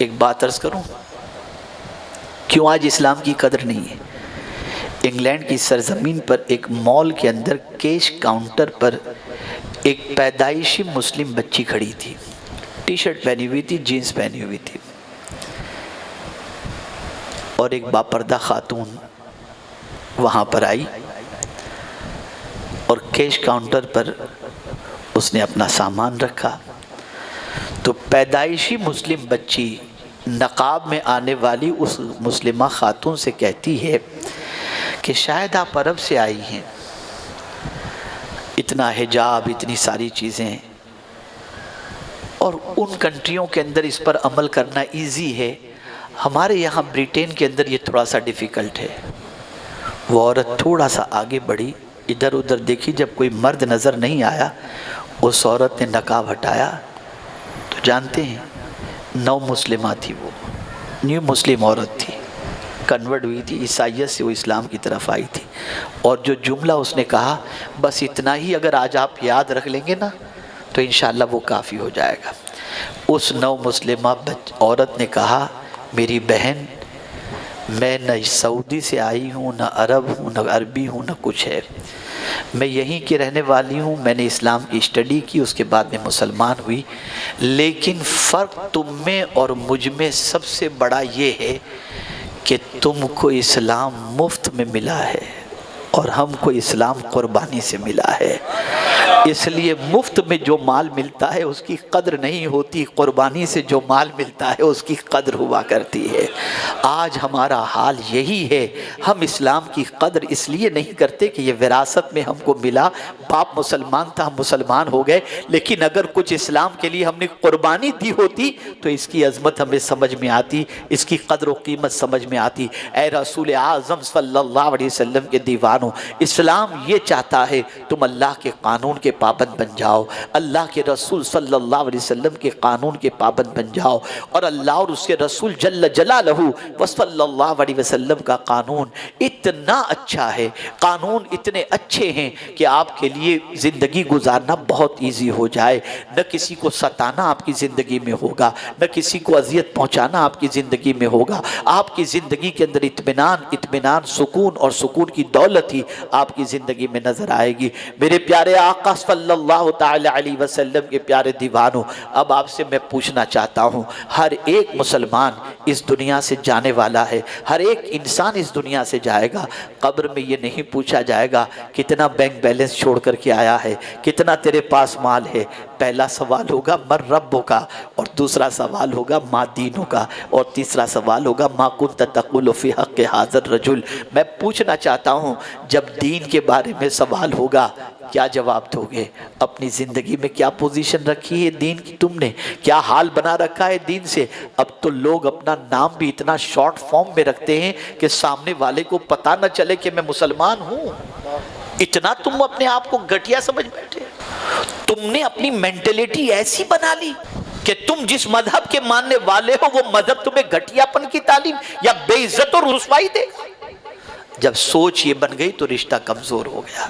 ایک بات عرض کروں کیوں آج اسلام کی قدر نہیں ہے؟ انگلینڈ کی سرزمین پر ایک مال کے اندر کیش کاؤنٹر پر ایک پیدائشی مسلم بچی کھڑی تھی، ٹی شرٹ پہنی ہوئی تھی، جینز پہنی ہوئی تھی، اور ایک باپردہ خاتون وہاں پر آئی اور کیش کاؤنٹر پر اس نے اپنا سامان رکھا تو پیدائشی مسلم بچی نقاب میں آنے والی اس مسلمہ خاتون سے کہتی ہے کہ شاید آپ عرب سے آئی ہیں، اتنا حجاب، اتنی ساری چیزیں، اور ان کنٹریوں کے اندر اس پر عمل کرنا ایزی ہے، ہمارے یہاں برٹین کے اندر یہ تھوڑا سا ڈیفیکلٹ ہے۔ وہ عورت تھوڑا سا آگے بڑھی، ادھر ادھر دیکھی، جب کوئی مرد نظر نہیں آیا اس عورت نے نقاب ہٹایا تو جانتے ہیں نو مسلمہ تھی، وہ نیو مسلم عورت تھی، کنورٹ ہوئی تھی، عیسائیت سے وہ اسلام کی طرف آئی تھی، اور جو جملہ اس نے کہا بس اتنا ہی اگر آج آپ یاد رکھ لیں گے نا تو انشاءاللہ وہ کافی ہو جائے گا۔ اس نو مسلمہ عورت نے کہا میری بہن میں نہ سعودی سے آئی ہوں، نہ عرب ہوں، نہ عربی ہوں، نہ کچھ ہے، میں یہیں کی رہنے والی ہوں، میں نے اسلام کی اسٹڈی کی، اس کے بعد میں مسلمان ہوئی، لیکن فرق تم میں اور مجھ میں سب سے بڑا یہ ہے کہ تم کو اسلام مفت میں ملا ہے اور ہم کو اسلام قربانی سے ملا ہے، اس لیے مفت میں جو مال ملتا ہے اس کی قدر نہیں ہوتی، قربانی سے جو مال ملتا ہے اس کی قدر ہوا کرتی ہے۔ آج ہمارا حال یہی ہے، ہم اسلام کی قدر اس لیے نہیں کرتے کہ یہ وراثت میں ہم کو ملا، باپ مسلمان تھا ہم مسلمان ہو گئے، لیکن اگر کچھ اسلام کے لیے ہم نے قربانی دی ہوتی تو اس کی عظمت ہمیں سمجھ میں آتی، اس کی قدر و قیمت سمجھ میں آتی۔ اے رسول اعظم صلی اللہ علیہ وسلم کے دیوانوں، اسلام یہ چاہتا ہے تم اللہ کے قانون کے پابند بن جاؤ، اللہ کے رسول صلی اللہ علیہ وسلم کے قانون کے پابند بن جاؤ، اور اللہ اور اس کے رسول جل جلالہ و صلی اللہ علیہ وسلم کا قانون اتنا اچھا ہے، قانون اتنے اچھے ہیں کہ آپ کے لیے زندگی گزارنا بہت ایزی ہو جائے، نہ کسی کو ستانا آپ کی زندگی میں ہوگا، نہ کسی کو اذیت پہنچانا آپ کی زندگی میں ہوگا، آپ کی زندگی کے اندر اطمینان، سکون اور سکون کی دولت ہی آپ کی زندگی میں نظر آئے گی۔ میرے پیارے آقا صلی اللہ تعالی علیہ وسلم کے پیارے دیوانوں، اب آپ سے میں پوچھنا چاہتا ہوں، ہر ایک مسلمان اس دنیا سے جانے والا ہے، ہر ایک انسان اس دنیا سے جائے گا، قبر میں یہ نہیں پوچھا جائے گا کتنا بینک بیلنس چھوڑ کر کے آیا ہے، کتنا تیرے پاس مال ہے، پہلا سوال ہوگا من ربوں کا، اور دوسرا سوال ہوگا ما دینوں کا، اور تیسرا سوال ہوگا ما کنت تقول فی حق ھذا الرجل۔ میں پوچھنا چاہتا ہوں جب دین کے بارے میں سوال ہوگا کیا جواب دو گے؟ اپنی زندگی میں کیا پوزیشن رکھی ہے دین کی، تم نے کیا حال بنا رکھا ہے دین سے؟ اب تو لوگ اپنا نام بھی اتنا شارٹ فارم میں رکھتے ہیں کہ سامنے والے کو پتہ نہ چلے کہ میں مسلمان ہوں، اتنا تم اپنے آپ کو گھٹیا سمجھ بیٹھے، تم نے اپنی مینٹلٹی ایسی بنا لی کہ تم جس مذہب کے ماننے والے ہو وہ مذہب تمہیں گھٹیا پن کی تعلیم یا بے عزت اور رسوائی دے گا۔ جب سوچ یہ بن گئی تو رشتہ کمزور ہو گیا۔